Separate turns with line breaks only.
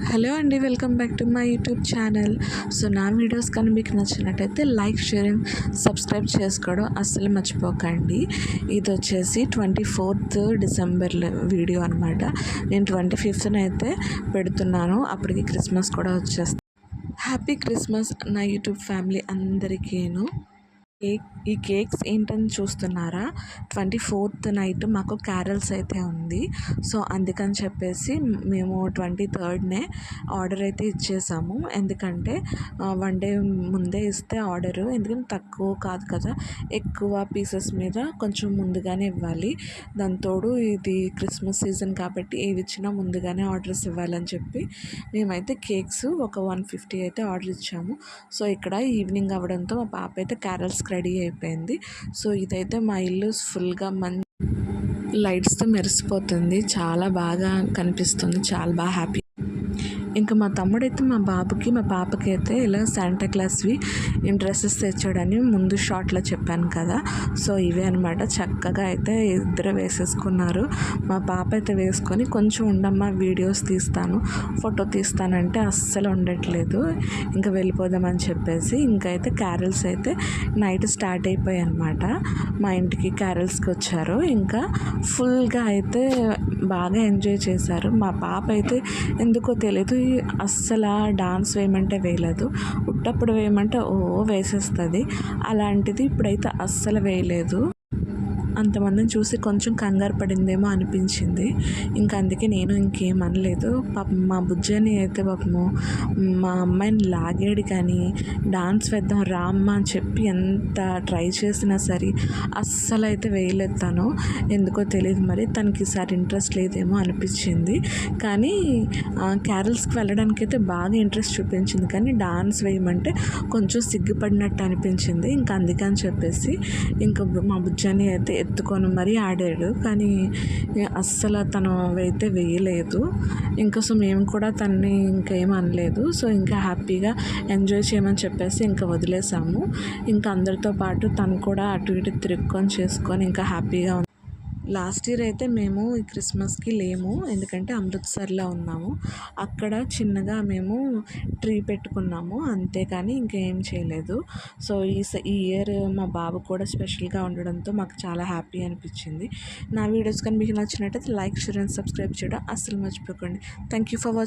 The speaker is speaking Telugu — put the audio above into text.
హలో అండి, welcome back to my YouTube channel. So నా వీడియోస్ కానీ మీకు నచ్చినట్టయితే లైక్, షేర్ అండ్ సబ్స్క్రైబ్ చేసుకోవడం అస్సలు మర్చిపోకండి. ఇది వచ్చేసి 24th డిసెంబర్ వీడియో అనమాట. నేను 25th అయితే పెడుతున్నాను, అప్పటికి క్రిస్మస్ కూడా వచ్చేస్తుంది. హ్యాపీ క్రిస్మస్ నా యూట్యూబ్ ఫ్యామిలీ అందరికీను. ఈ కేక్స్ ఏంటని చూస్తున్నారా? 24th నైట్ మాకు క్యారల్స్ అయితే ఉంది. సో అందుకని చెప్పేసి మేము 23rd ఆర్డర్ అయితే ఇచ్చేసాము. ఎందుకంటే 1 day ముందే ఇస్తే ఆర్డరు, ఎందుకంటే తక్కువ కాదు కదా, ఎక్కువ పీసెస్ మీద కొంచెం ముందుగానే ఇవ్వాలి. దాంతోడు ఇది క్రిస్మస్ సీజన్ కాబట్టి ఏవి ఇచ్చినా ముందుగానే ఆర్డర్స్ ఇవ్వాలని చెప్పి మేమైతే కేక్స్ ఒక 150 అయితే ఆర్డర్ ఇచ్చాము. సో ఇక్కడ ఈవినింగ్ అవ్వడంతో మా పాప అయితే క్యారల్స్ రెడీ అయిపోయింది. సో ఇదైతే మా ఇల్లు ఫుల్గా లైట్స్తో మెరిసిపోతుంది, చాలా బాగా కనిపిస్తుంది, చాలా బాగా హ్యాపీ. ఇంకా మా తమ్ముడైతే మా బాబుకి మా పాపకి అయితే ఇలా శాంటా క్లాస్వి డ్రెస్సెస్ తెచ్చాడని ముందు షార్ట్లో చెప్పాను కదా. సో ఇవే అనమాట, చక్కగా అయితే ఇద్దరు వేసేసుకున్నారు. మా పాప అయితే వేసుకొని కొంచెం ఉండమ్మా వీడియోస్ తీస్తాను, ఫోటో తీస్తానంటే అస్సలు ఉండట్లేదు. ఇంకా వెళ్ళిపోదామని చెప్పేసి ఇంకైతే క్యారల్స్ అయితే నైట్ స్టార్ట్ అయిపోయాయి అనమాట. మా ఇంటికి క్యారల్స్కి వచ్చారు. ఇంకా ఫుల్గా అయితే బాగా ఎంజాయ్ చేశారు. మా పాప అయితే ఎందుకో తెలియదు, అస్సలు డాన్స్ వేయమంటే వేయలేదు, ఉట్టప్పుడు వేయమంటే వేసేస్తుంది. అలాంటిది ఇప్పుడైతే అస్సలు వేయలేదు. అంతమందిని చూసి కొంచెం కంగారు పడిందేమో అనిపించింది. ఇంకా అందుకే నేను ఇంకేం అనలేదు. పాపం మా బుజ్జని అయితే పాపము మా అమ్మాయిని లాగాడు, కానీ డాన్స్ వేద్దాం రామ్మ అని చెప్పి ఎంత ట్రై చేసినా సరే అస్సలు అయితే వేయలేదు తను. ఎందుకో తెలియదు, మరి తనకి ఈసారి ఇంట్రెస్ట్ లేదేమో అనిపించింది. కానీ క్యారల్స్కి వెళ్ళడానికి అయితే బాగా ఇంట్రెస్ట్ చూపించింది, కానీ డాన్స్ వేయమంటే కొంచెం సిగ్గుపడినట్టు అనిపించింది. ఇంకా అందుకని చెప్పేసి ఇంకా మా బుజ్జని అయితే ఎత్తుకొని మరీ ఆడాడు, కానీ అస్సలు తను అయితే వేయలేదు. ఇంకా సో మేము కూడా తనని ఇంకేం అనలేదు. సో ఇంకా హ్యాపీగా ఎంజాయ్ చేయమని చెప్పేసి ఇంకా వదిలేసాము. ఇంకా అందరితో పాటు తను కూడా అటు ఇటు తిరుక్కొని చేసుకొని ఇంకా హ్యాపీగా ఉంది. లాస్ట్ ఇయర్ అయితే మేము ఈ క్రిస్మస్కి లేము, ఎందుకంటే అమృత్సర్లో ఉన్నాము. అక్కడ చిన్నగా మేము ట్రీ పెట్టుకున్నాము, అంతేకాని ఇంకేం చేయలేదు. సో ఈ ఇయర్ మా బాబు కూడా స్పెషల్గా ఉండడంతో మాకు చాలా హ్యాపీ అనిపించింది. నా వీడియోస్ కానీ మీకు నచ్చినట్టయితే లైక్, షేర్ అండ్ సబ్స్క్రైబ్ చేయడం అస్సలు మర్చిపోకండి. Thank you for watching.